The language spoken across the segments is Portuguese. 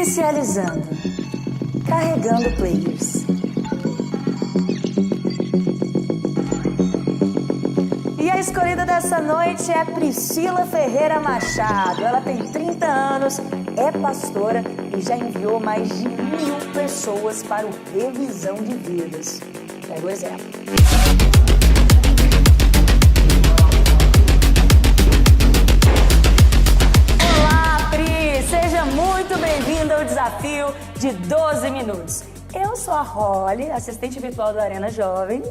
Inicializando. Carregando players. E a escolhida dessa noite é Priscila Ferreira Machado. Ela tem 30 anos, é pastora e já enviou mais de 1.000 pessoas para o Revisão de Vidas. Pega o exemplo. Seja muito bem-vinda ao desafio de 12 minutos. Eu sou a Holly, assistente virtual do Arena Jovem,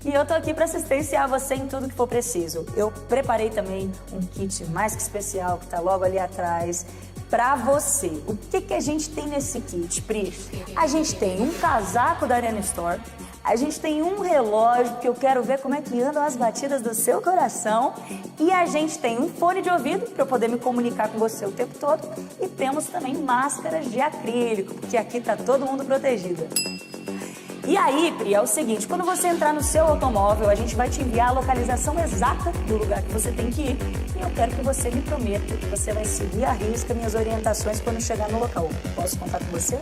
e eu tô aqui para assistenciar você em tudo que for preciso. Eu preparei também um kit mais que especial, que tá logo ali atrás, para você. O que a gente tem nesse kit, Pri? A gente tem um casaco da Arena Store, a gente tem um relógio, que eu quero ver como é que andam as batidas do seu coração, e a gente tem um fone de ouvido para eu poder me comunicar com você o tempo todo, e temos também máscaras de acrílico, porque aqui tá todo mundo protegido. E aí, Pri, é o seguinte, quando você entrar no seu automóvel, a gente vai te enviar a localização exata do lugar que você tem que ir, e eu quero que você me prometa que você vai seguir à risca minhas orientações quando chegar no local. Posso contar com você?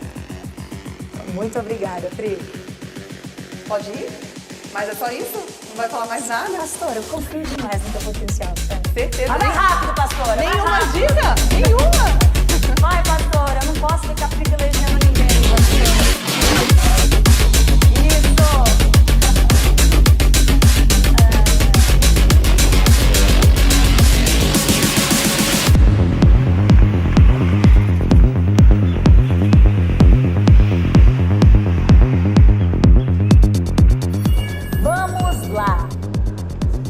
Muito obrigada, Pri. Pode ir? Mas é só isso? Não vai falar mais nada? Pastora, eu confio demais no teu potencial, sabe? Certeza. Vai rápido, pastora. Nenhuma dica? Nenhuma? Vai, pastora. Eu não posso ficar privilegiando ninguém, pastora.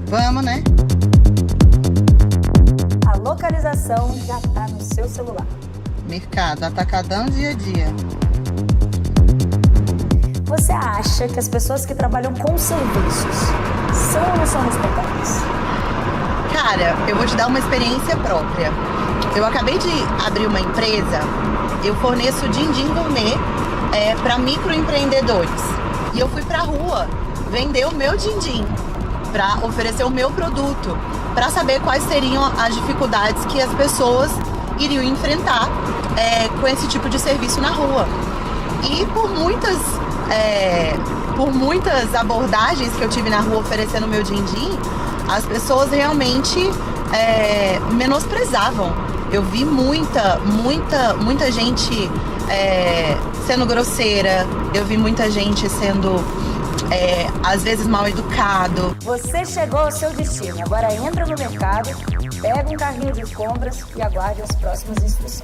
Vamos, né? A localização já está no seu celular. Mercado, atacadão, dia a dia. Você acha que as pessoas que trabalham com serviços são ou não são respeitáveis? Cara, eu vou te dar uma experiência própria. Eu acabei de abrir uma empresa, eu forneço din-din gourmet para microempreendedores. E eu fui pra rua vender o meu din-din, para oferecer o meu produto, para saber quais seriam as dificuldades que as pessoas iriam enfrentar com esse tipo de serviço na rua. E por muitas abordagens que eu tive na rua oferecendo o meu din-din, as pessoas realmente menosprezavam. Eu vi muita gente sendo grosseira, eu vi muita gente sendo às vezes mal educado. Você chegou ao seu destino, agora entra no mercado, pega um carrinho de compras e aguarde as próximas instruções.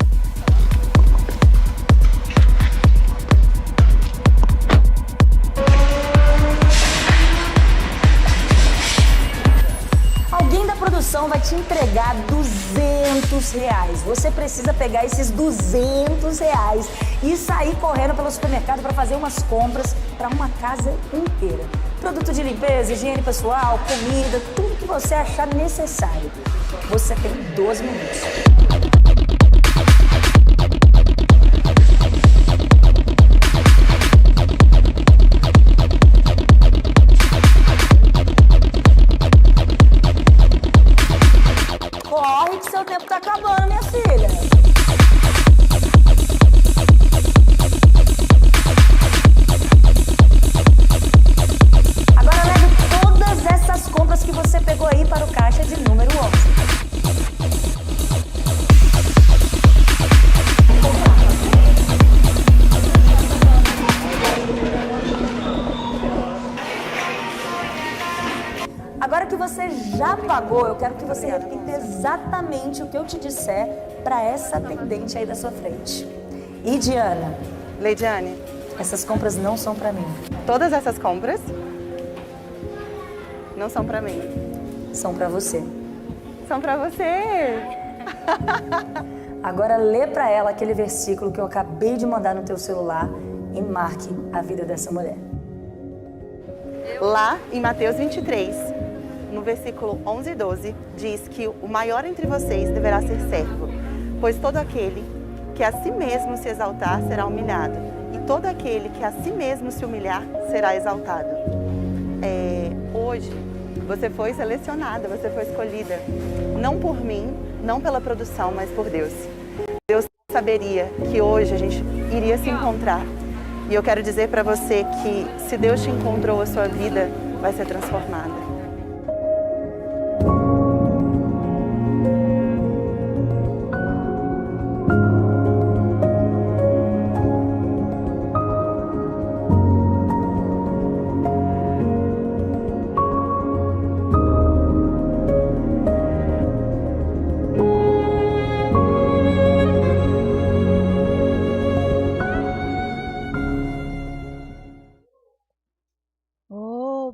Alguém da produção vai te entregar R$200. Você precisa pegar esses R$200 e sair correndo pelo supermercado para fazer umas compras para uma casa inteira. Produto de limpeza, higiene pessoal, comida, tudo que você achar necessário. Você tem 12 minutos. Corre que seu tempo tá acabando, minha filha. Agora leve todas essas compras que você pegou aí para o caixa de número 11. Agora que você já pagou, eu quero que você repita exatamente o que eu te disser para essa atendente aí da sua frente. E Diana? Leidiane, Essas compras não são para mim. todas essas compras não são pra mim. São para você. São pra você. Agora lê para ela aquele versículo que eu acabei de mandar no teu celular e marque a vida dessa mulher. Lá em Mateus 23, no versículo 11 e 12, diz que o maior entre vocês deverá ser servo, pois todo aquele que a si mesmo se exaltar será humilhado, e todo aquele que a si mesmo se humilhar será exaltado. Hoje, você foi selecionada, você foi escolhida, não por mim, não pela produção, mas por Deus. Deus saberia que hoje a gente iria se encontrar. E eu quero dizer para você que se Deus te encontrou, a sua vida vai ser transformada.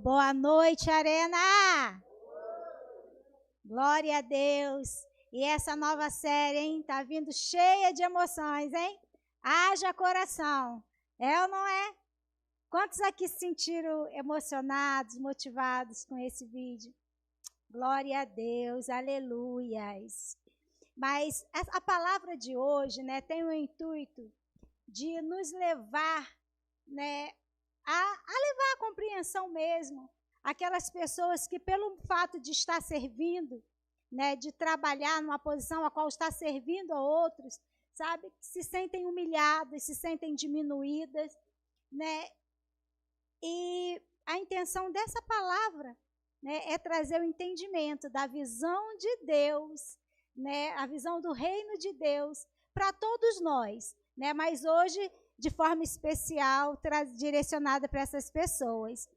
Boa noite, Arena! Glória a Deus! E essa nova série, hein? Tá vindo cheia de emoções, hein? Haja coração. É ou não é? Quantos aqui se sentiram emocionados, motivados com esse vídeo? Glória a Deus, aleluias! Mas a palavra de hoje, né, tem o intuito de nos levar, né, a levar a compreensão mesmo, aquelas pessoas que pelo fato de estar servindo, né, de trabalhar numa posição a qual está servindo a outros, sabe, se sentem humilhadas, se sentem diminuídas, né, e a intenção dessa palavra, né, é trazer o entendimento da visão de Deus, né, a visão do reino de Deus para todos nós, né, mas hoje de forma especial, direcionada para essas pessoas.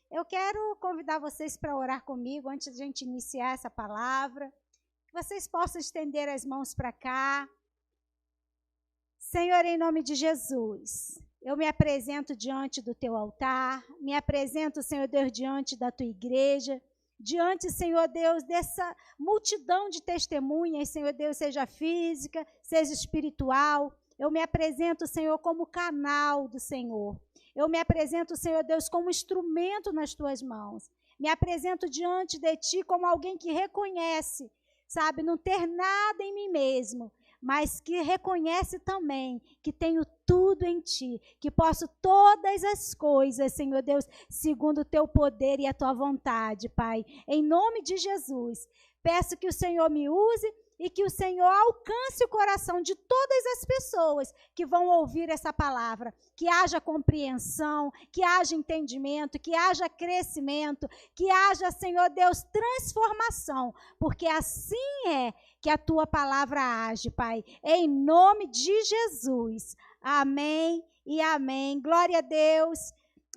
Eu quero convidar vocês para orar comigo antes de a gente iniciar essa palavra. Que vocês possam estender as mãos para cá. Senhor, em nome de Jesus, eu me apresento diante do teu altar, me apresento, Senhor Deus, diante da tua igreja, diante, Senhor Deus, dessa multidão de testemunhas, Senhor Deus, seja física, seja espiritual. Eu me apresento, Senhor, como canal do Senhor. Eu me apresento, Senhor Deus, como instrumento nas tuas mãos. Me apresento diante de ti como alguém que reconhece, sabe, não ter nada em mim mesmo, mas que reconhece também que tenho tudo em ti, que posso todas as coisas, Senhor Deus, segundo o teu poder e a tua vontade, Pai. Em nome de Jesus, peço que o Senhor me use e que o Senhor alcance o coração de todas as pessoas que vão ouvir essa palavra, que haja compreensão, que haja entendimento, que haja crescimento, que haja, Senhor Deus, transformação, porque assim é que a tua palavra age, Pai, em nome de Jesus. Amém e amém. Glória a Deus.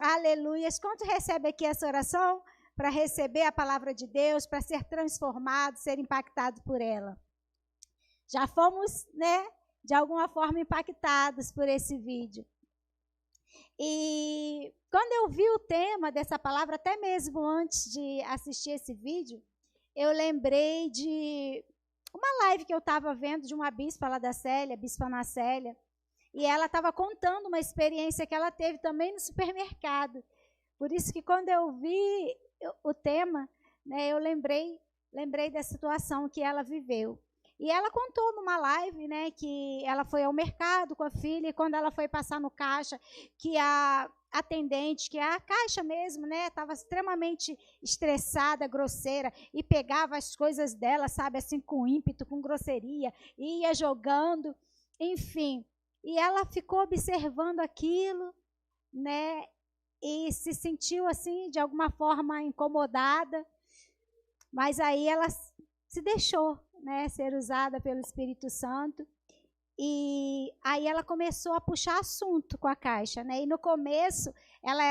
Aleluia. Quanto recebe aqui essa oração? Para receber a palavra de Deus, para ser transformado, ser impactado por ela. Já fomos, né, de alguma forma impactados por esse vídeo. E quando eu vi o tema dessa palavra, até mesmo antes de assistir esse vídeo, eu lembrei de uma live que eu estava vendo de uma bispa lá da Célia, bispa Ana Célia, e ela estava contando uma experiência que ela teve também no supermercado. Por isso que quando eu vi o tema, né, eu lembrei da situação que ela viveu. E ela contou numa live, né, que ela foi ao mercado com a filha e quando ela foi passar no caixa, que a atendente, que a caixa mesmo, né, estava extremamente estressada, grosseira e pegava as coisas dela, sabe, assim com ímpeto, com grosseria, e ia jogando, enfim. E ela ficou observando aquilo, né, e se sentiu assim de alguma forma incomodada, mas aí ela se deixou, né, ser usada pelo Espírito Santo, e aí ela começou a puxar assunto com a caixa, né, e no começo ela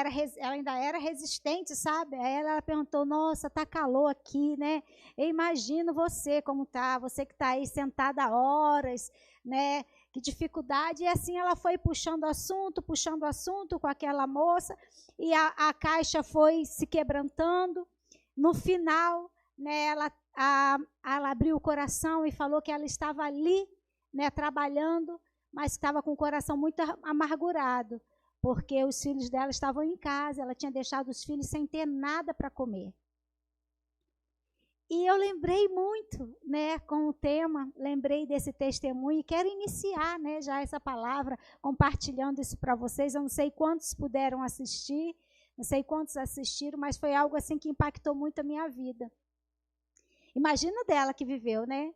ainda era resistente, sabe, aí ela perguntou, nossa, tá calor aqui, né, eu imagino você como tá, você que está aí sentada há horas, né, que dificuldade, e assim ela foi puxando assunto com aquela moça, e a caixa foi se quebrantando, no final, né, ela abriu o coração e falou que ela estava ali, né, trabalhando, mas estava com o coração muito amargurado, porque os filhos dela estavam em casa, ela tinha deixado os filhos sem ter nada para comer. E eu lembrei muito, né, com o tema, lembrei desse testemunho e quero iniciar, né, já essa palavra, compartilhando isso para vocês. Eu não sei quantos puderam assistir, não sei quantos assistiram, mas foi algo assim que impactou muito a minha vida. Imagina dela que viveu, né?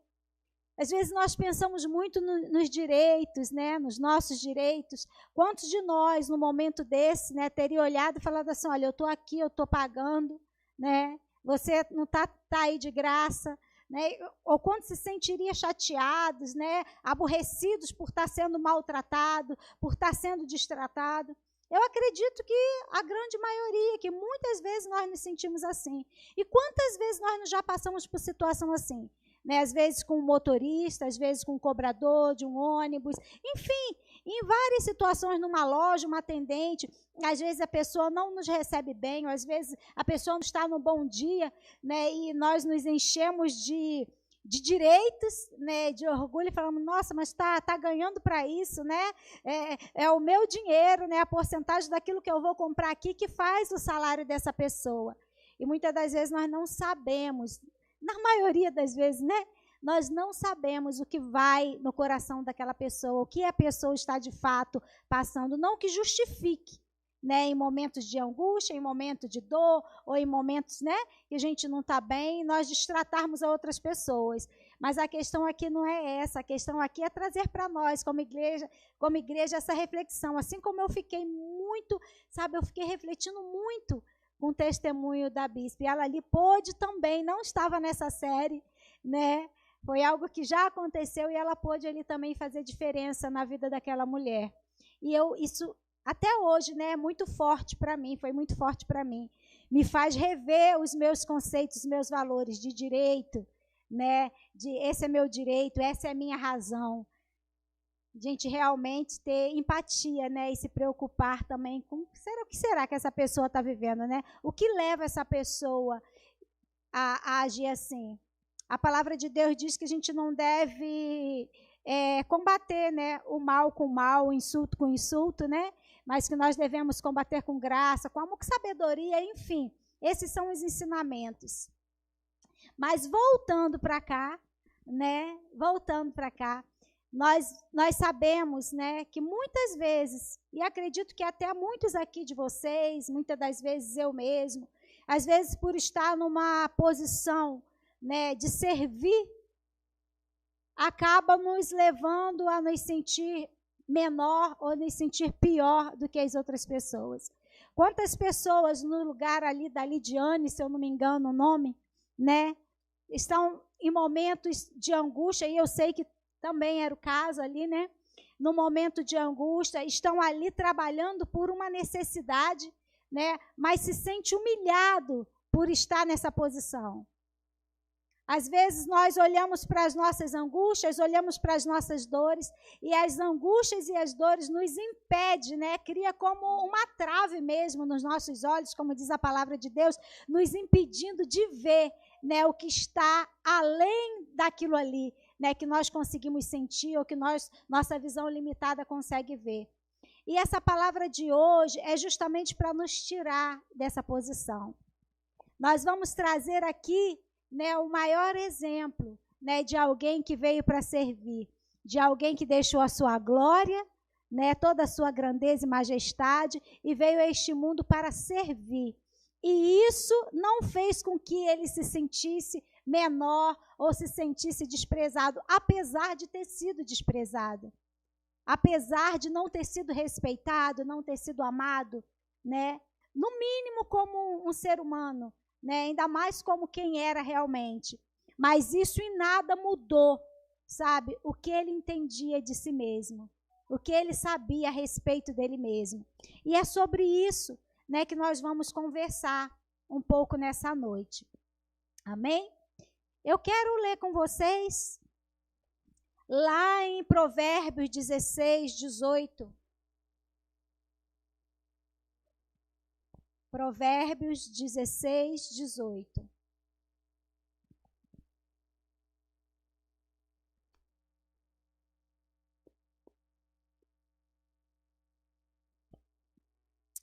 Às vezes nós pensamos muito nos direitos, né, nos nossos direitos. Quantos de nós, no momento desse, né, teria olhado e falado assim, olha, eu estou aqui, eu estou pagando, né, você não está aí de graça, né, ou quantos se sentiriam chateados, né, aborrecidos por estar sendo maltratado, por estar sendo destratado. Eu acredito que a grande maioria, que muitas vezes nós nos sentimos assim. E quantas vezes nós já passamos por situação assim? Né, às vezes com um motorista, às vezes com um cobrador de um ônibus, enfim, em várias situações, numa loja, uma atendente, às vezes a pessoa não nos recebe bem, ou às vezes a pessoa não está no bom dia, né, e nós nos enchemos de direitos, né, de orgulho, e falamos, nossa, mas está ganhando para isso, né? É o meu dinheiro, né, a porcentagem daquilo que eu vou comprar aqui que faz o salário dessa pessoa. E muitas das vezes nós não sabemos, na maioria das vezes, né? Nós não sabemos o que vai no coração daquela pessoa, o que a pessoa está de fato passando, não que justifique, né? Em momentos de angústia, em momentos de dor, ou em momentos, né, que a gente não está bem, nós destratarmos a outras pessoas. Mas a questão aqui não é essa, a questão aqui é trazer para nós, como igreja, essa reflexão. Assim como eu fiquei muito, sabe, eu fiquei refletindo muito com o testemunho da bispa. E ela ali pôde também, não estava nessa série, né? Foi algo que já aconteceu e ela pôde ali também fazer diferença na vida daquela mulher. E isso até hoje, né, é muito forte para mim, foi muito forte para mim. Me faz rever os meus conceitos, os meus valores de direito, né? De esse é meu direito, essa é a minha razão. A gente realmente ter empatia, né, e se preocupar também com o que será que essa pessoa está vivendo, né? O que leva essa pessoa a agir assim? A palavra de Deus diz que a gente não deve combater, né, o mal com o mal, o insulto com o insulto, né? Mas que nós devemos combater com graça, com amor, com sabedoria, enfim. Esses são os ensinamentos. Mas voltando para cá, né? Voltando para cá. Nós sabemos, né, que muitas vezes, e acredito que até muitos aqui de vocês, muitas das vezes eu mesmo, às vezes por estar numa posição, né, de servir, acaba nos levando a nos sentir menor ou nos sentir pior do que as outras pessoas. Quantas pessoas no lugar ali da Lidiane, se eu não me engano o nome, né, estão em momentos de angústia, e eu sei que também era o caso ali, né? No momento de angústia, estão ali trabalhando por uma necessidade, né? Mas se sente humilhado por estar nessa posição. Às vezes nós olhamos para as nossas angústias, olhamos para as nossas dores, e as angústias e as dores nos impedem, né? Cria como uma trave mesmo nos nossos olhos, como diz a palavra de Deus, nos impedindo de ver, né, o que está além daquilo ali, né, que nós conseguimos sentir ou que nossa visão limitada consegue ver. E essa palavra de hoje é justamente para nos tirar dessa posição. Nós vamos trazer aqui, né, o maior exemplo, né, de alguém que veio para servir, de alguém que deixou a sua glória, né, toda a sua grandeza e majestade, e veio a este mundo para servir. E isso não fez com que ele se sentisse menor ou se sentisse desprezado, apesar de ter sido desprezado, apesar de não ter sido respeitado, não ter sido amado, né? No mínimo como um ser humano, né? Ainda mais como quem era realmente. Mas isso em nada mudou, sabe? O que ele entendia de si mesmo, o que ele sabia a respeito dele mesmo. E é sobre isso, né, que nós vamos conversar um pouco nessa noite. Amém? Eu quero ler com vocês lá em Provérbios 16, 18. Provérbios 16, 18.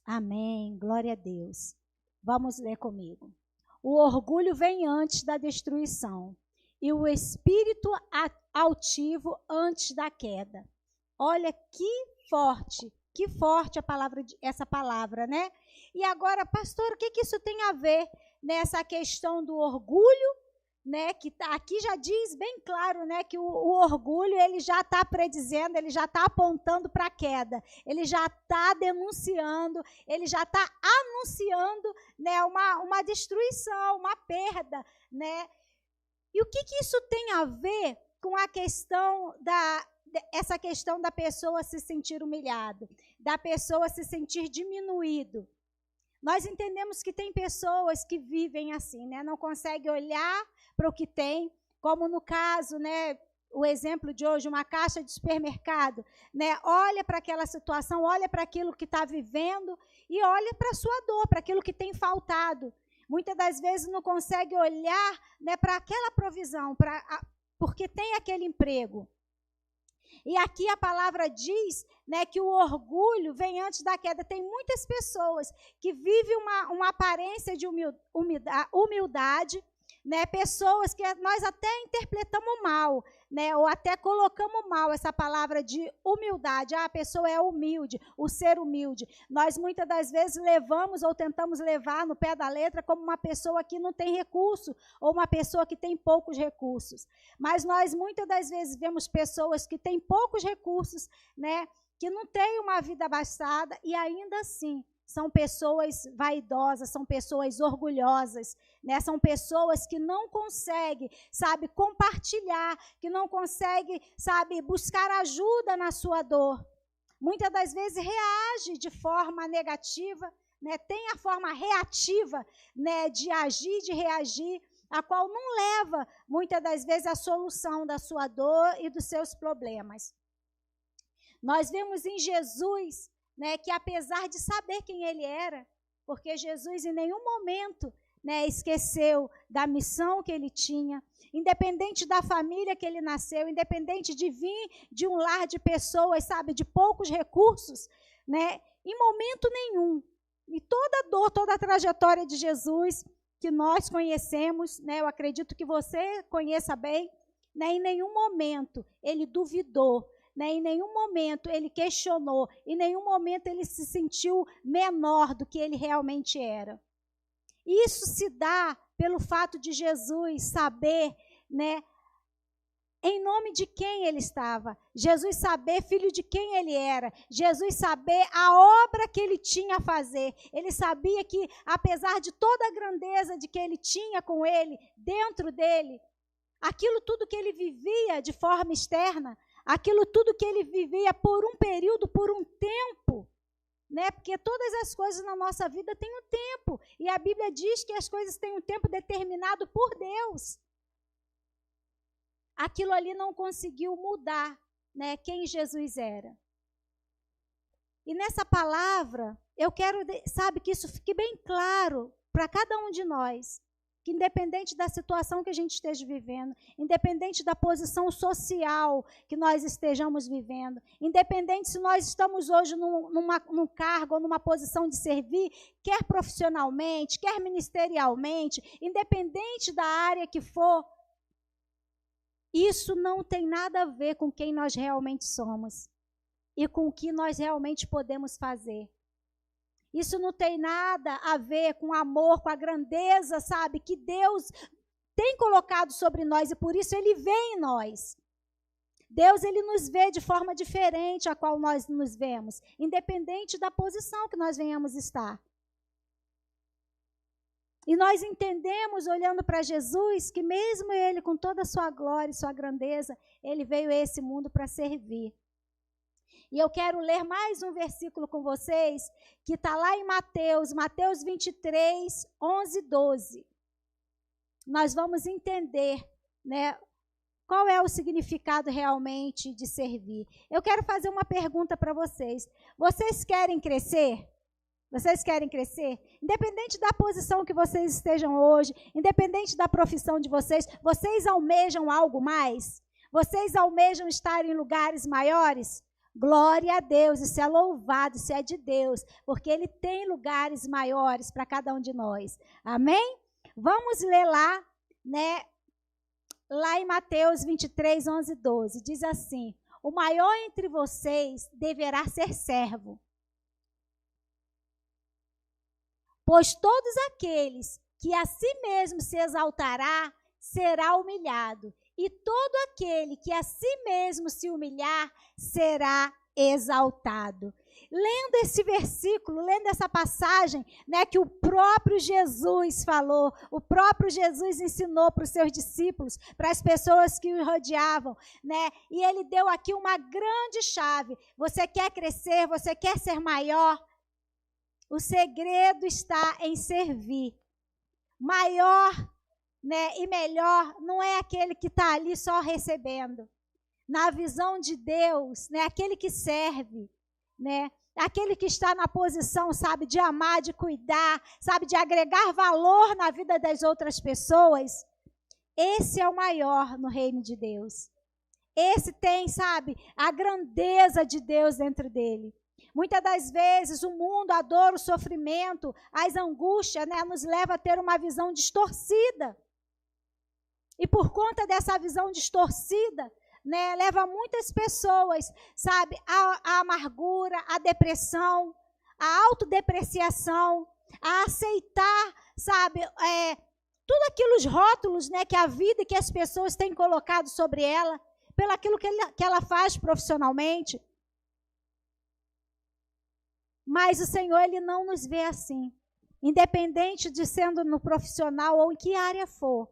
Amém, glória a Deus. Vamos ler comigo. O orgulho vem antes da destruição e o espírito altivo antes da queda. Olha que forte essa palavra, né? E agora, pastor, o que isso tem a ver nessa questão do orgulho, né, que aqui já diz bem claro, né, que o orgulho ele já está predizendo, ele já está apontando para a queda, ele já está denunciando, ele já está anunciando, né, uma destruição, uma perda, né? E o que isso tem a ver com a questão essa questão da pessoa se sentir humilhado, da pessoa se sentir diminuído? Nós entendemos que tem pessoas que vivem assim, né? Não conseguem olhar para o que tem, como no caso, né, o exemplo de hoje, uma caixa de supermercado, né? Olha para aquela situação, olha para aquilo que está vivendo e olha para a sua dor, para aquilo que tem faltado. Muitas das vezes não consegue olhar, né, para aquela provisão, porque tem aquele emprego. E aqui a palavra diz, né, que o orgulho vem antes da queda. Tem muitas pessoas que vivem uma aparência de humildade, né, pessoas que nós até interpretamos mal, né, ou até colocamos mal essa palavra de humildade. A pessoa é humilde, o ser humilde. Nós muitas das vezes levamos ou tentamos levar no pé da letra como uma pessoa que não tem recurso ou uma pessoa que tem poucos recursos. Mas nós muitas das vezes vemos pessoas que têm poucos recursos, né, que não têm uma vida abastada e ainda assim são pessoas vaidosas, são pessoas orgulhosas, né? São pessoas que não conseguem, sabe, compartilhar, que não conseguem, sabe, buscar ajuda na sua dor. Muitas das vezes reage de forma negativa, né? Tem a forma reativa, né, de agir, de reagir, a qual não leva, muitas das vezes, a solução da sua dor e dos seus problemas. Nós vemos em Jesus, né, que apesar de saber quem ele era, porque Jesus em nenhum momento, né, esqueceu da missão que ele tinha, independente da família que ele nasceu, independente de vir de um lar de pessoas, sabe, de poucos recursos, né, em momento nenhum, e toda a dor, toda a trajetória de Jesus que nós conhecemos, né, eu acredito que você conheça bem, né, em nenhum momento ele duvidou, né, em nenhum momento ele questionou, em nenhum momento ele se sentiu menor do que ele realmente era. Isso se dá pelo fato de Jesus saber, né, em nome de quem ele estava, Jesus saber filho de quem ele era, Jesus saber a obra que ele tinha a fazer. Ele sabia que, apesar de toda a grandeza de que ele tinha com ele, dentro dele, aquilo tudo que ele vivia de forma externa, aquilo tudo que ele vivia por um período, por um tempo, né? Porque todas as coisas na nossa vida têm um tempo, e a Bíblia diz que as coisas têm um tempo determinado por Deus. Aquilo ali não conseguiu mudar, né, quem Jesus era. E nessa palavra, eu quero, sabe, que isso fique bem claro para cada um de nós, que independente da situação que a gente esteja vivendo, independente da posição social que nós estejamos vivendo, independente se nós estamos hoje num cargo ou numa posição de servir, quer profissionalmente, quer ministerialmente, independente da área que for, isso não tem nada a ver com quem nós realmente somos e com o que nós realmente podemos fazer. Isso não tem nada a ver com o amor, com a grandeza, sabe, que Deus tem colocado sobre nós, e por isso ele vê em nós. Deus, ele nos vê de forma diferente a qual nós nos vemos, independente da posição que nós venhamos estar. E nós entendemos, olhando para Jesus, que mesmo ele, com toda a sua glória e sua grandeza, ele veio a esse mundo para servir. E eu quero ler mais um versículo com vocês, que está lá em Mateus 23, 11 e 12. Nós vamos entender, né, qual é o significado realmente de servir. Eu quero fazer uma pergunta para vocês. Vocês querem crescer? Vocês querem crescer? Independente da posição que vocês estejam hoje, independente da profissão de vocês, vocês almejam algo mais? Vocês almejam estar em lugares maiores? Glória a Deus, isso é louvado, isso é de Deus, porque Ele tem lugares maiores para cada um de nós. Amém? Vamos ler lá, né? Lá em Mateus 23, 11 e 12, diz assim: o maior entre vocês deverá ser servo. Pois todos aqueles que a si mesmo se exaltará, será humilhado, e todo aquele que a si mesmo se humilhar será exaltado. Lendo esse versículo, lendo essa passagem, né, que o próprio Jesus falou, o próprio Jesus ensinou para os seus discípulos, para as pessoas que o rodeavam, né, e ele deu aqui uma grande chave. Você quer crescer, você quer ser maior? O segredo está em servir. Maior, né, e melhor não é aquele que está ali só recebendo. Na visão de Deus, né, aquele que serve, né, aquele que está na posição, sabe, de amar, de cuidar, sabe, de agregar valor na vida das outras pessoas, esse é o maior no reino de Deus. Esse tem, sabe, a grandeza de Deus dentro dele. Muitas das vezes o mundo, a dor, o sofrimento, as angústias, né, nos leva a ter uma visão distorcida. E por conta dessa visão distorcida, né, leva muitas pessoas, sabe, à amargura, à depressão, à autodepreciação, a aceitar, sabe, tudo aquilo, os rótulos, né, que a vida e que as pessoas têm colocado sobre ela, pelo aquilo que ela faz profissionalmente. Mas o Senhor, Ele não nos vê assim. Independente de sendo no profissional ou em que área for.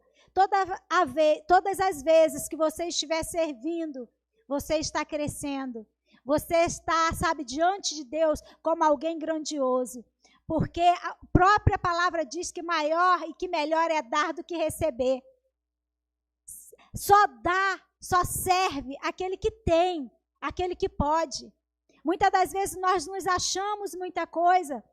Todas as vezes que você estiver servindo, você está crescendo. Você está, sabe, diante de Deus como alguém grandioso. Porque a própria palavra diz que maior e que melhor é dar do que receber. Só dá, só serve aquele que tem, aquele que pode. Muitas das vezes nós nos achamos muita coisa.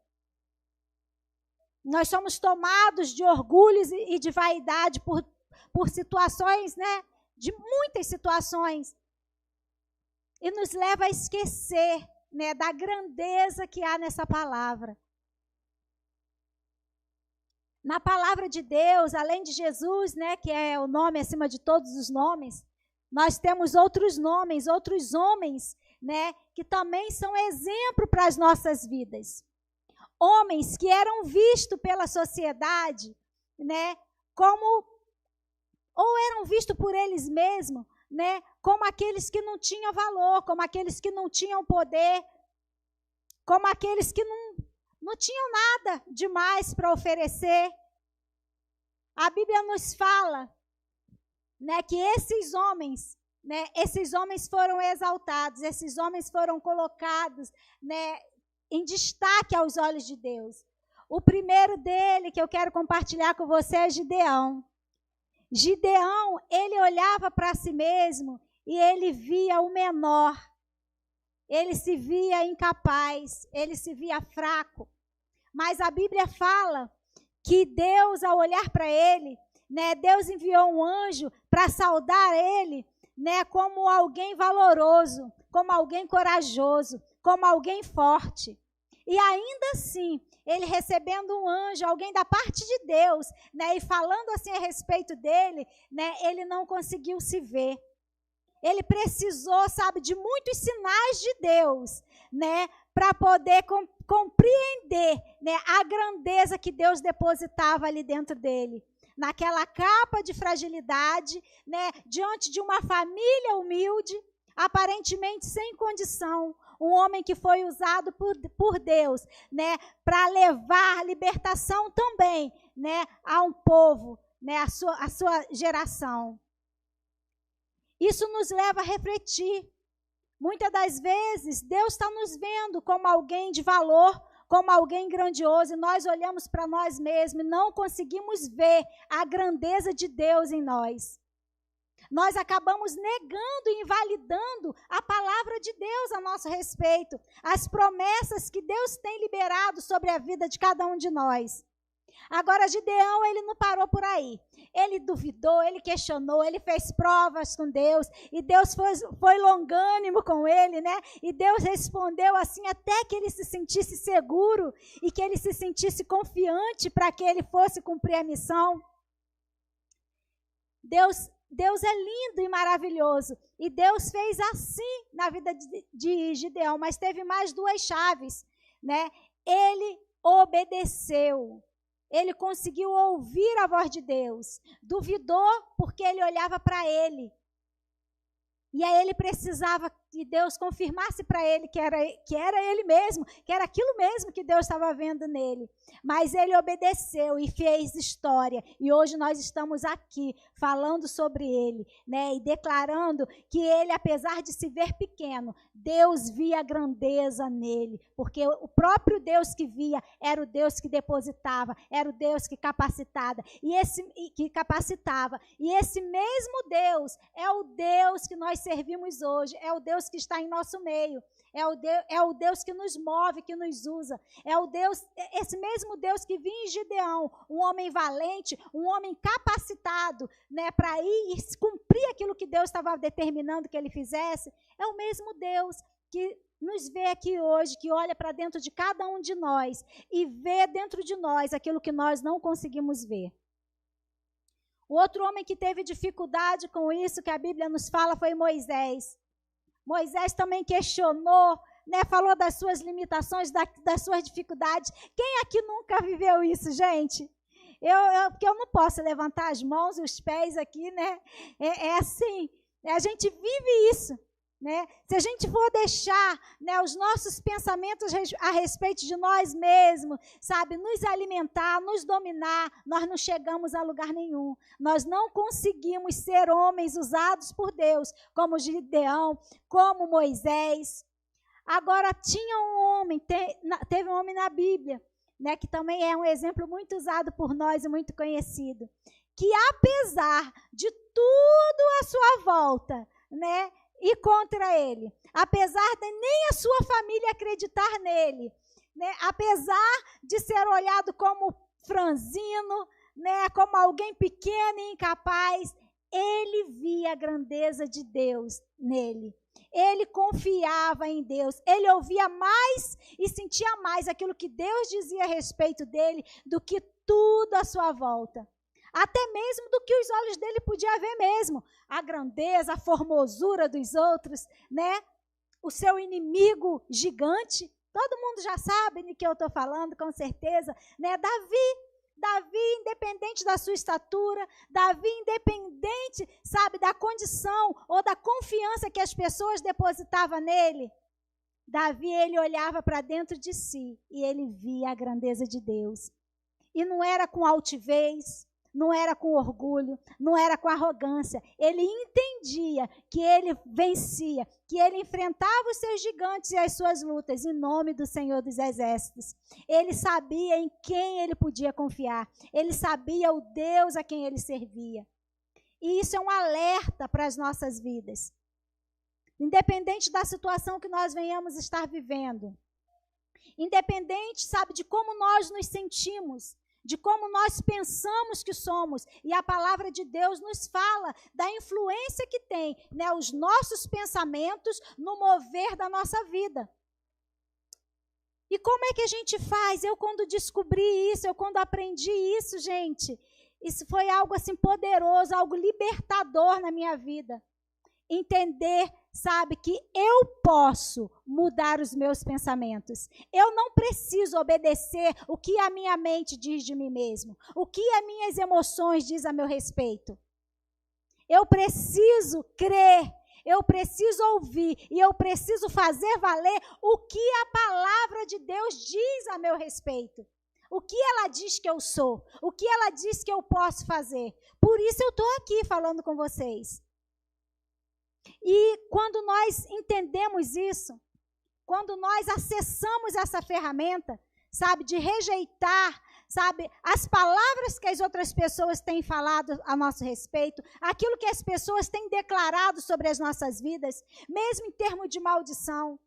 Nós somos tomados de orgulhos e de vaidade por situações, né? De muitas situações. E nos leva a esquecer, né, da grandeza que há nessa palavra. Na palavra de Deus, além de Jesus, né, que é o nome acima de todos os nomes, nós temos outros nomes, outros homens, né, que também são exemplo para as nossas vidas. Homens que eram vistos pela sociedade, né, como, ou eram vistos por eles mesmos, né, como aqueles que não tinham valor, como aqueles que não tinham poder, como aqueles que não tinham nada demais para oferecer. A Bíblia nos fala, né, que esses homens foram exaltados, esses homens foram colocados, né, em destaque aos olhos de Deus. O primeiro dele que eu quero compartilhar com você é Gideão. Gideão, ele olhava para si mesmo e ele via o menor. Ele se via incapaz, ele se via fraco. Mas a Bíblia fala que Deus, ao olhar para ele, né, Deus enviou um anjo para saudar ele, né, como alguém valoroso, como alguém corajoso, como alguém forte. E ainda assim, ele recebendo um anjo, alguém da parte de Deus, né, e falando assim a respeito dele, né, ele não conseguiu se ver. Ele precisou, sabe, de muitos sinais de Deus, né, para poder compreender, né, a grandeza que Deus depositava ali dentro dele. Naquela capa de fragilidade, né, diante de uma família humilde, aparentemente sem condição, um homem que foi usado por Deus, né, para levar libertação também, né, a um povo, né, a sua geração. Isso nos leva a refletir. Muitas das vezes, Deus está nos vendo como alguém de valor, como alguém grandioso, e nós olhamos para nós mesmos e não conseguimos ver a grandeza de Deus em nós. Nós acabamos negando e invalidando a palavra de Deus a nosso respeito, as promessas que Deus tem liberado sobre a vida de cada um de nós. Agora, Gideão, ele não parou por aí. Ele duvidou, ele questionou, ele fez provas com Deus, e Deus foi longânimo com ele, né? E Deus respondeu assim até que ele se sentisse seguro e que ele se sentisse confiante para que ele fosse cumprir a missão. Deus é lindo e maravilhoso, e Deus fez assim na vida de Gideão, mas teve mais duas chaves, né? Ele obedeceu. Ele conseguiu ouvir a voz de Deus. Duvidou porque ele olhava para ele. E aí ele precisava que Deus confirmasse para ele que era ele mesmo, que era aquilo mesmo que Deus estava vendo nele. Mas ele obedeceu e fez história. E hoje nós estamos aqui falando sobre ele, né? E declarando que ele, apesar de se ver pequeno, Deus via a grandeza nele. Porque o próprio Deus que via era o Deus que depositava, era o Deus que capacitava. E esse mesmo Deus é o Deus que nós servimos hoje, é o Deus que está em nosso meio, é o Deus que nos move, que nos usa, é o Deus, esse mesmo Deus que vinha em Gideão, um homem valente, um homem capacitado, né, para ir e cumprir aquilo que Deus estava determinando que ele fizesse, é o mesmo Deus que nos vê aqui hoje, que olha para dentro de cada um de nós e vê dentro de nós aquilo que nós não conseguimos ver. O outro homem que teve dificuldade com isso, que a Bíblia nos fala, foi Moisés. Moisés também questionou, né, falou das suas limitações, das suas dificuldades. Quem aqui nunca viveu isso, gente? Porque eu não posso levantar as mãos e os pés aqui, né? É assim, a gente vive isso. Né? Se a gente for deixar, né, os nossos pensamentos a respeito de nós mesmos, sabe, nos alimentar, nos dominar, nós não chegamos a lugar nenhum. Nós não conseguimos ser homens usados por Deus, como Gideão, como Moisés. Agora, tinha um homem, teve um homem na Bíblia, né, que também é um exemplo muito usado por nós e muito conhecido, que apesar de tudo à sua volta, né, e contra ele, apesar de nem a sua família acreditar nele, né? Apesar de ser olhado como franzino, né? Como alguém pequeno e incapaz, ele via a grandeza de Deus nele. Ele confiava em Deus, ele ouvia mais e sentia mais aquilo que Deus dizia a respeito dele do que tudo à sua volta. Até mesmo do que os olhos dele podiam ver mesmo. A grandeza, a formosura dos outros, né? O seu inimigo gigante. Todo mundo já sabe de que eu estou falando, com certeza. Né? Davi, independente da sua estatura, Davi, independente, sabe, da condição ou da confiança que as pessoas depositavam nele. Davi, ele olhava para dentro de si e ele via a grandeza de Deus. E não era com altivez, não era com orgulho, não era com arrogância. Ele entendia que ele vencia, que ele enfrentava os seus gigantes e as suas lutas em nome do Senhor dos Exércitos. Ele sabia em quem ele podia confiar. Ele sabia o Deus a quem ele servia. E isso é um alerta para as nossas vidas. Independente da situação que nós venhamos estar vivendo. Independente, sabe, de como nós nos sentimos, de como nós pensamos que somos. E a palavra de Deus nos fala da influência que tem, né, os nossos pensamentos no mover da nossa vida. E como é que a gente faz? Eu quando descobri isso, eu quando aprendi isso, gente, isso foi algo assim poderoso, algo libertador na minha vida. Entender, sabe, que eu posso mudar os meus pensamentos. Eu não preciso obedecer o que a minha mente diz de mim mesmo, o que as minhas emoções dizem a meu respeito. Eu preciso crer, eu preciso ouvir e eu preciso fazer valer o que a palavra de Deus diz a meu respeito. O que ela diz que eu sou, o que ela diz que eu posso fazer. Por isso eu estou aqui falando com vocês. E quando nós entendemos isso, quando nós acessamos essa ferramenta, sabe, de rejeitar, sabe, as palavras que as outras pessoas têm falado a nosso respeito, aquilo que as pessoas têm declarado sobre as nossas vidas, mesmo em termos de maldição,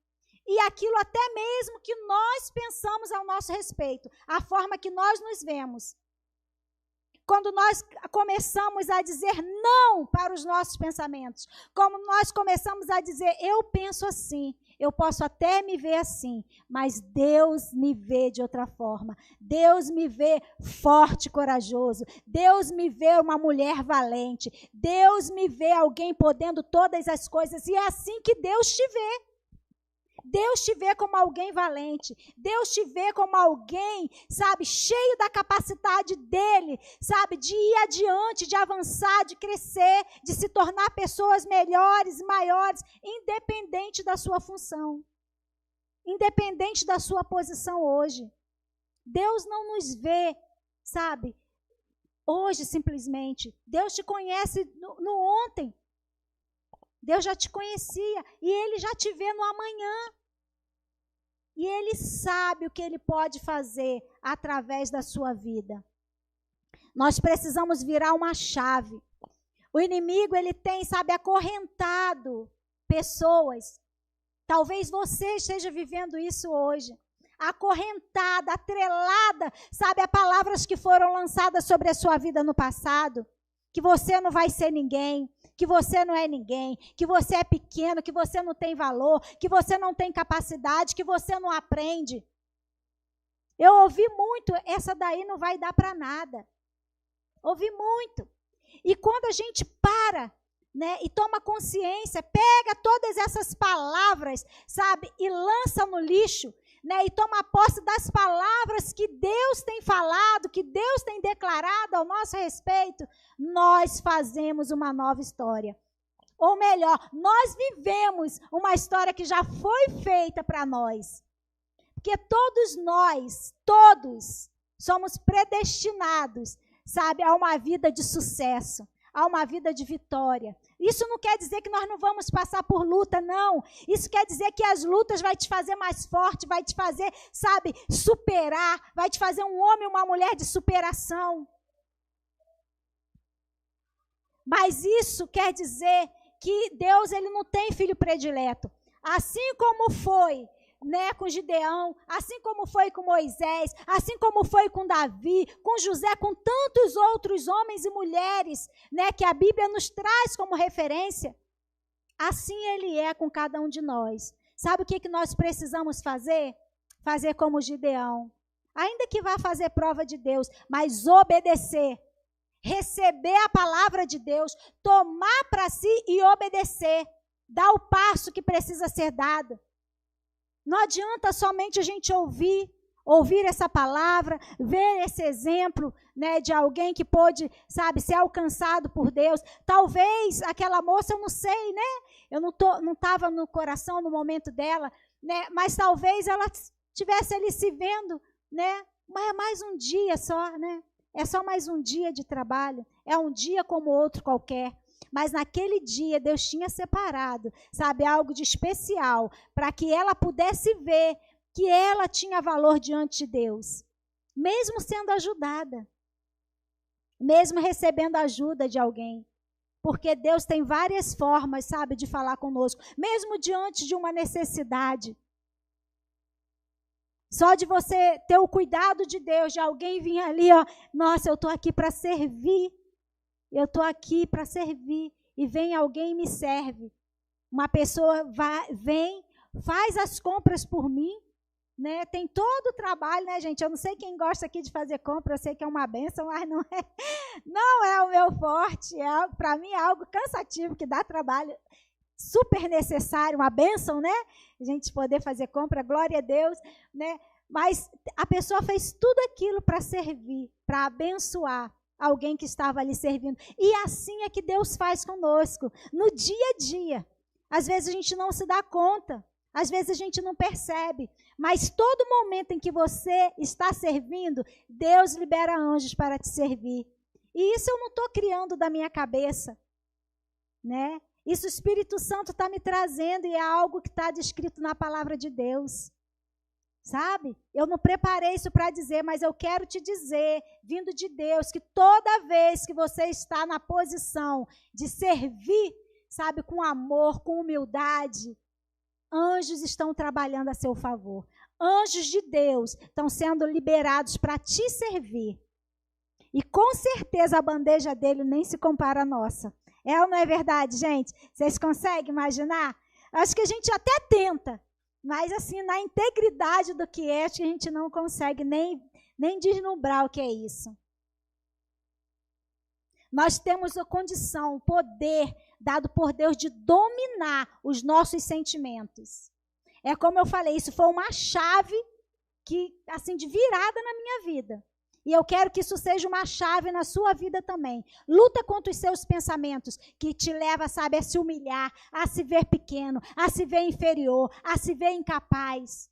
e aquilo até mesmo que nós pensamos ao nosso respeito, a forma que nós nos vemos. Quando nós começamos a dizer não para os nossos pensamentos, como nós começamos a dizer, eu penso assim, eu posso até me ver assim, mas Deus me vê de outra forma. Deus me vê forte e corajoso. Deus me vê uma mulher valente. Deus me vê alguém podendo todas as coisas. E é assim que Deus te vê. Deus te vê como alguém valente. Deus te vê como alguém, sabe, cheio da capacidade dele, sabe, de ir adiante, de avançar, de crescer, de se tornar pessoas melhores, maiores, independente da sua função, independente da sua posição hoje. Deus não nos vê, sabe, hoje simplesmente. Deus te conhece no ontem. Deus já te conhecia e Ele já te vê no amanhã. E Ele sabe o que Ele pode fazer através da sua vida. Nós precisamos virar uma chave. O inimigo, ele tem, sabe, acorrentado pessoas. Talvez você esteja vivendo isso hoje. Acorrentada, atrelada, sabe, a palavras que foram lançadas sobre a sua vida no passado. Que você não vai ser ninguém, que você não é ninguém, que você é pequeno, que você não tem valor, que você não tem capacidade, que você não aprende. Eu ouvi muito, essa daí não vai dar para nada. Ouvi muito. E quando a gente para, né, e toma consciência, pega todas essas palavras, sabe, e lança no lixo, né, e toma posse das palavras que Deus tem falado, que Deus tem declarado ao nosso respeito, nós fazemos uma nova história. Ou melhor, nós vivemos uma história que já foi feita para nós. Porque todos nós, todos, somos predestinados, sabe, a uma vida de sucesso, a uma vida de vitória. Isso não quer dizer que nós não vamos passar por luta, não. Isso quer dizer que as lutas vai te fazer mais forte, vai te fazer, sabe, superar, vai te fazer um homem e uma mulher de superação. Mas isso quer dizer que Deus, ele não tem filho predileto. Assim como foi, né, com Gideão, assim como foi com Moisés, assim como foi com Davi, com José, com tantos outros homens e mulheres, né, que a Bíblia nos traz como referência, assim ele é com cada um de nós. Sabe o que nós precisamos fazer? Fazer como Gideão. Ainda que vá fazer prova de Deus, mas obedecer. Receber a palavra de Deus, tomar para si e obedecer. Dar o passo que precisa ser dado. Não adianta somente a gente ouvir essa palavra, ver esse exemplo, né, de alguém que pôde, sabe, ser alcançado por Deus. Talvez aquela moça, eu não sei, né? Eu não estava no coração no momento dela, né? Mas talvez ela estivesse ali se vendo, né? Mas é mais um dia só, né? É só mais um dia de trabalho. É um dia como outro qualquer. Mas naquele dia Deus tinha separado, sabe, algo de especial, para que ela pudesse ver que ela tinha valor diante de Deus, mesmo sendo ajudada, mesmo recebendo ajuda de alguém, porque Deus tem várias formas, sabe, de falar conosco, mesmo diante de uma necessidade. Só de você ter o cuidado de Deus, de alguém vir ali, ó, nossa, eu estou aqui para servir. Eu estou aqui para servir. E vem alguém e me serve. Uma pessoa vem, faz as compras por mim, né? Tem todo o trabalho, né, gente? Eu não sei quem gosta aqui de fazer compra, eu sei que é uma bênção, mas não é o meu forte. Para mim é algo cansativo, que dá trabalho, super necessário, uma bênção, né? A gente poder fazer compra, glória a Deus, né? Mas a pessoa fez tudo aquilo para servir, para abençoar alguém que estava ali servindo. E assim é que Deus faz conosco, no dia a dia. Às vezes a gente não se dá conta, às vezes a gente não percebe, mas todo momento em que você está servindo, Deus libera anjos para te servir. E isso eu não estou criando da minha cabeça, né? Isso o Espírito Santo está me trazendo e é algo que está descrito na palavra de Deus. Sabe? Eu não preparei isso para dizer, mas eu quero te dizer, vindo de Deus, que toda vez que você está na posição de servir, sabe, com amor, com humildade, anjos estão trabalhando a seu favor. Anjos de Deus estão sendo liberados para te servir. E com certeza a bandeja dele nem se compara à nossa. É ou não é verdade, gente? Vocês conseguem imaginar? Acho que a gente até tenta. Mas, assim, na integridade do que é, acho que a gente não consegue nem deslumbrar o que é isso. Nós temos a condição, o poder dado por Deus de dominar os nossos sentimentos. É como eu falei, isso foi uma chave que, assim, de virada na minha vida. E eu quero que isso seja uma chave na sua vida também. Luta contra os seus pensamentos, que te leva, sabe, a se humilhar, a se ver pequeno, a se ver inferior, a se ver incapaz.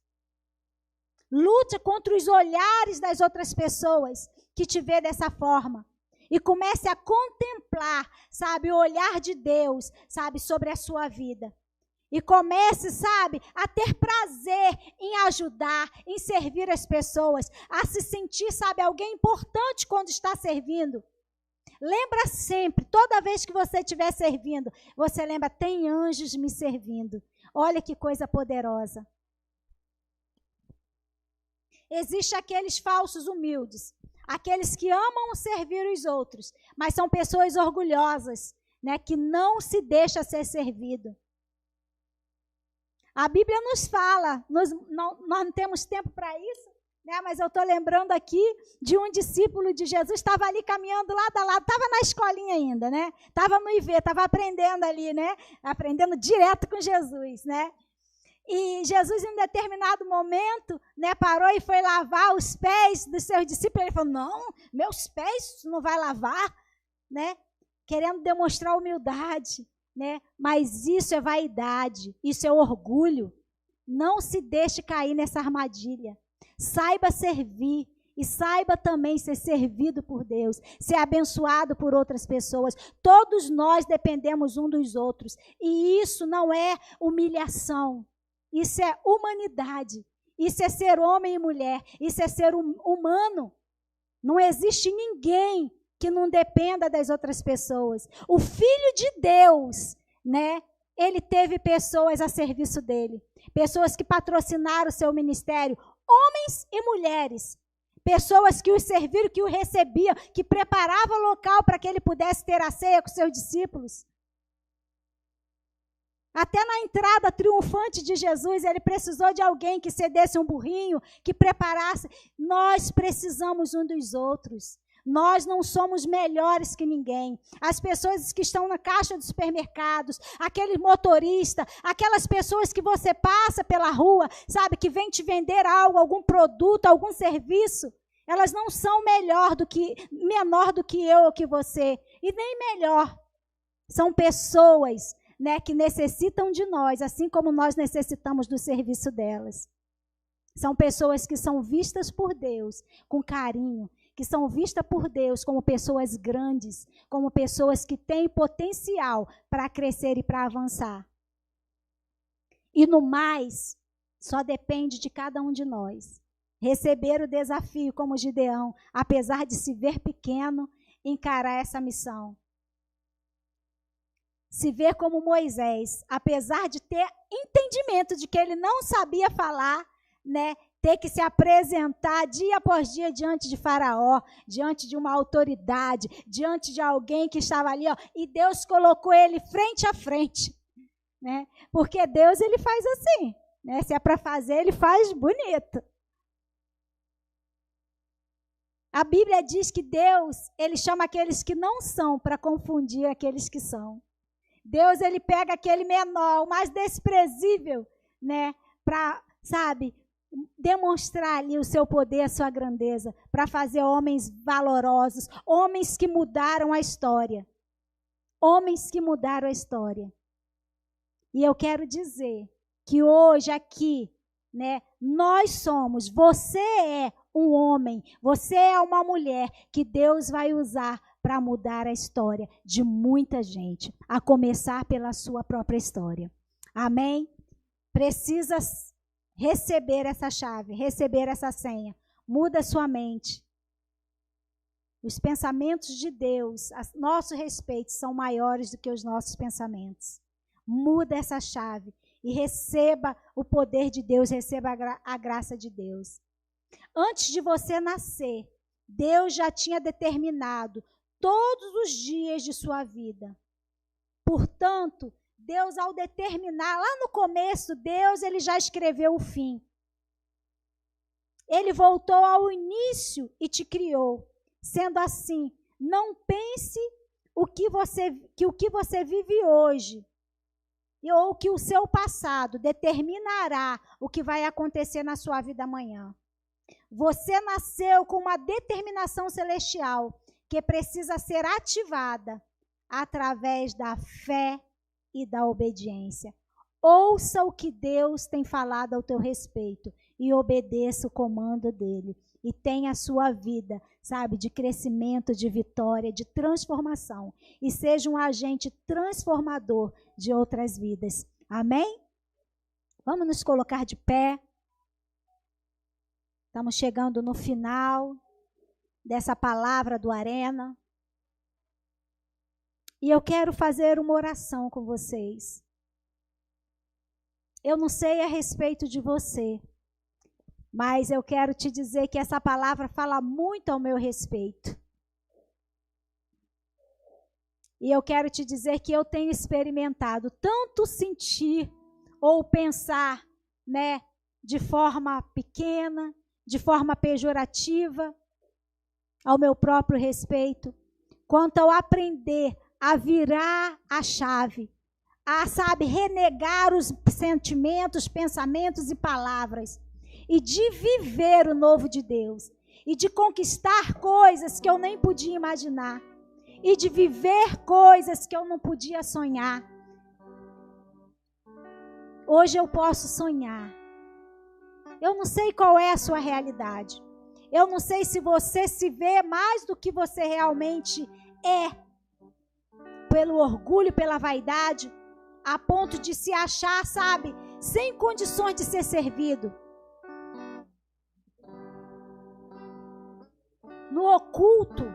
Lute contra os olhares das outras pessoas que te vê dessa forma. E comece a contemplar, sabe, o olhar de Deus, sabe, sobre a sua vida. E comece, sabe, a ter prazer em ajudar, em servir as pessoas, a se sentir, sabe, alguém importante quando está servindo. Lembra sempre, toda vez que você estiver servindo, você lembra, tem anjos me servindo. Olha que coisa poderosa. Existem aqueles falsos humildes, aqueles que amam servir os outros, mas são pessoas orgulhosas, né, que não se deixa ser servido. A Bíblia nos fala, nós não temos tempo para isso, né? Mas eu estou lembrando aqui de um discípulo de Jesus, estava ali caminhando lado a lado, estava na escolinha ainda, né? Estava no IV, estava aprendendo ali, né? Aprendendo direto com Jesus, né? E Jesus, em determinado momento, né, parou e foi lavar os pés dos seus discípulos. Ele falou, não, meus pés não vai lavar, né? Querendo demonstrar humildade. Né? Mas isso é vaidade, isso é orgulho. Não se deixe cair nessa armadilha. Saiba servir e saiba também ser servido por Deus, ser abençoado por outras pessoas. Todos nós dependemos um dos outros. E isso não é humilhação, isso é humanidade. Isso é ser homem e mulher, isso é ser humano. Não existe ninguém que não dependa das outras pessoas. O Filho de Deus, né? Ele teve pessoas a serviço dele. Pessoas que patrocinaram o seu ministério. Homens e mulheres. Pessoas que o serviram, que o recebiam, que preparavam o local para que ele pudesse ter a ceia com seus discípulos. Até na entrada triunfante de Jesus, ele precisou de alguém que cedesse um burrinho, que preparasse. Nós precisamos um dos outros. Nós não somos melhores que ninguém. As pessoas que estão na caixa dos supermercados, aquele motorista, aquelas pessoas que você passa pela rua, sabe, que vem te vender algo, algum produto, algum serviço, elas não são menor do que eu ou que você, e nem melhor. São pessoas, né, que necessitam de nós, assim como nós necessitamos do serviço delas. São pessoas que são vistas por Deus com carinho, que são vistas por Deus como pessoas grandes, como pessoas que têm potencial para crescer e para avançar. E no mais, só depende de cada um de nós. Receber o desafio como Gideão, apesar de se ver pequeno, encarar essa missão. Se ver como Moisés, apesar de ter entendimento de que ele não sabia falar, né, ter que se apresentar dia após dia diante de Faraó, diante de uma autoridade, diante de alguém que estava ali, ó, e Deus colocou ele frente a frente, né? Porque Deus, ele faz assim, né? Se é para fazer, ele faz bonito. A Bíblia diz que Deus, ele chama aqueles que não são para confundir aqueles que são. Deus, ele pega aquele menor, o mais desprezível, né, para, sabe, demonstrar ali o seu poder, a sua grandeza, para fazer homens valorosos, homens que mudaram a história. Homens que mudaram a história. E eu quero dizer que hoje aqui, né, nós somos, você é um homem, você é uma mulher que Deus vai usar para mudar a história de muita gente, a começar pela sua própria história. Amém? Precisa receber essa chave, receber essa senha. Muda a sua mente. Os pensamentos de Deus, a nosso respeito, são maiores do que os nossos pensamentos. Muda essa chave e receba o poder de Deus, receba a graça de Deus. Antes de você nascer, Deus já tinha determinado todos os dias de sua vida. Portanto, Deus, ao determinar, lá no começo, Deus, ele já escreveu o fim. Ele voltou ao início e te criou. Sendo assim, não pense que o que você vive hoje ou que o seu passado determinará o que vai acontecer na sua vida amanhã. Você nasceu com uma determinação celestial que precisa ser ativada através da fé e da obediência. Ouça o que Deus tem falado ao teu respeito e obedeça o comando dele. E tenha a sua vida, sabe, de crescimento, de vitória, de transformação. E seja um agente transformador de outras vidas. Amém? Vamos nos colocar de pé. Estamos chegando no final dessa palavra do Arena. E eu quero fazer uma oração com vocês. Eu não sei a respeito de você, mas eu quero te dizer que essa palavra fala muito ao meu respeito. E eu quero te dizer que eu tenho experimentado tanto sentir ou pensar, né, de forma pequena, de forma pejorativa, ao meu próprio respeito, quanto ao aprender a virar a chave, a, sabe, renegar os sentimentos, pensamentos e palavras, e de viver o novo de Deus, e de conquistar coisas que eu nem podia imaginar, e de viver coisas que eu não podia sonhar. Hoje eu posso sonhar. Eu não sei qual é a sua realidade. Eu não sei se você se vê mais do que você realmente é, pelo orgulho, pela vaidade, a ponto de se achar, sabe, sem condições de ser servido. No oculto,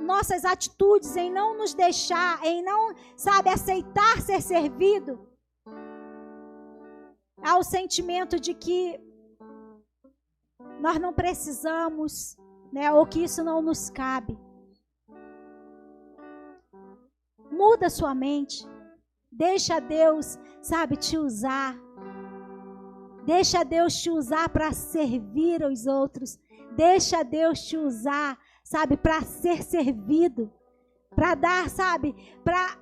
nossas atitudes em não nos deixar, em não, sabe, aceitar ser servido, há o sentimento de que nós não precisamos, né, ou que isso não nos cabe. Muda sua mente. Deixa Deus, sabe, te usar. Deixa Deus te usar para servir aos outros. Deixa Deus te usar, sabe, para ser servido. Para dar, sabe, para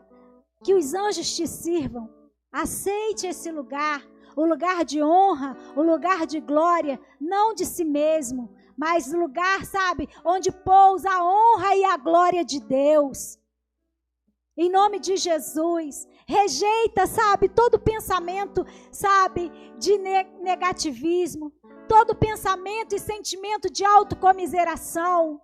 que os anjos te sirvam. Aceite esse lugar. O lugar de honra, o lugar de glória, não de si mesmo, mas o lugar, sabe, onde pousa a honra e a glória de Deus. Em nome de Jesus, rejeita, sabe, todo pensamento, sabe, de negativismo, todo pensamento e sentimento de autocomiseração.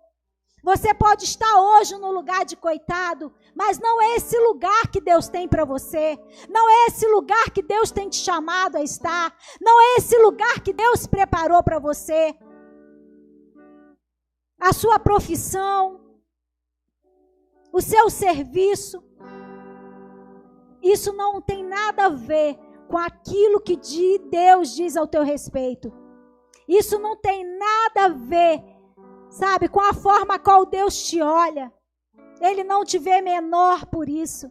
Você pode estar hoje no lugar de coitado, mas não é esse lugar que Deus tem para você. Não é esse lugar que Deus tem te chamado a estar. Não é esse lugar que Deus preparou para você. A sua profissão, o seu serviço, isso não tem nada a ver com aquilo que Deus diz ao teu respeito. Isso não tem nada a ver, sabe, com a forma a qual Deus te olha. Ele não te vê menor por isso.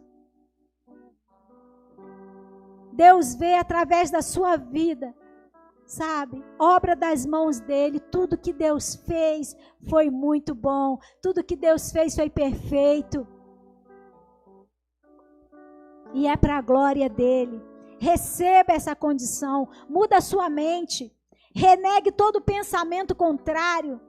Deus vê através da sua vida, sabe, obra das mãos dele. Tudo que Deus fez foi muito bom. Tudo que Deus fez foi perfeito. E é para a glória dele. Receba essa condição. Muda a sua mente. Renegue todo pensamento contrário.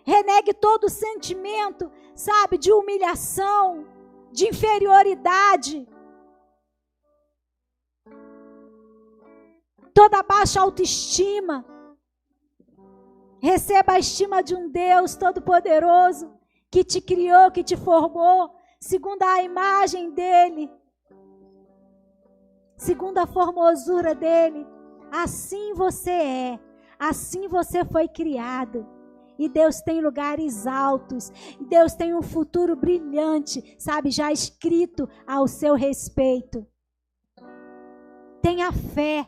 Renegue todo sentimento, sabe, de humilhação, de inferioridade. Toda baixa autoestima. Receba a estima de um Deus Todo-Poderoso que te criou, que te formou, segundo a imagem dele, segundo a formosura dele. Assim você é, assim você foi criado. E Deus tem lugares altos, Deus tem um futuro brilhante, sabe, já escrito ao seu respeito. Tenha fé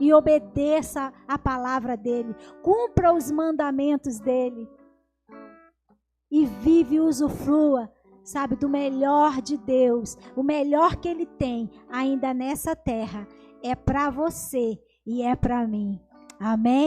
e obedeça a palavra dele, cumpra os mandamentos dele e vive e usufrua, sabe, do melhor de Deus. O melhor que ele tem ainda nessa terra é para você e é para mim. Amém?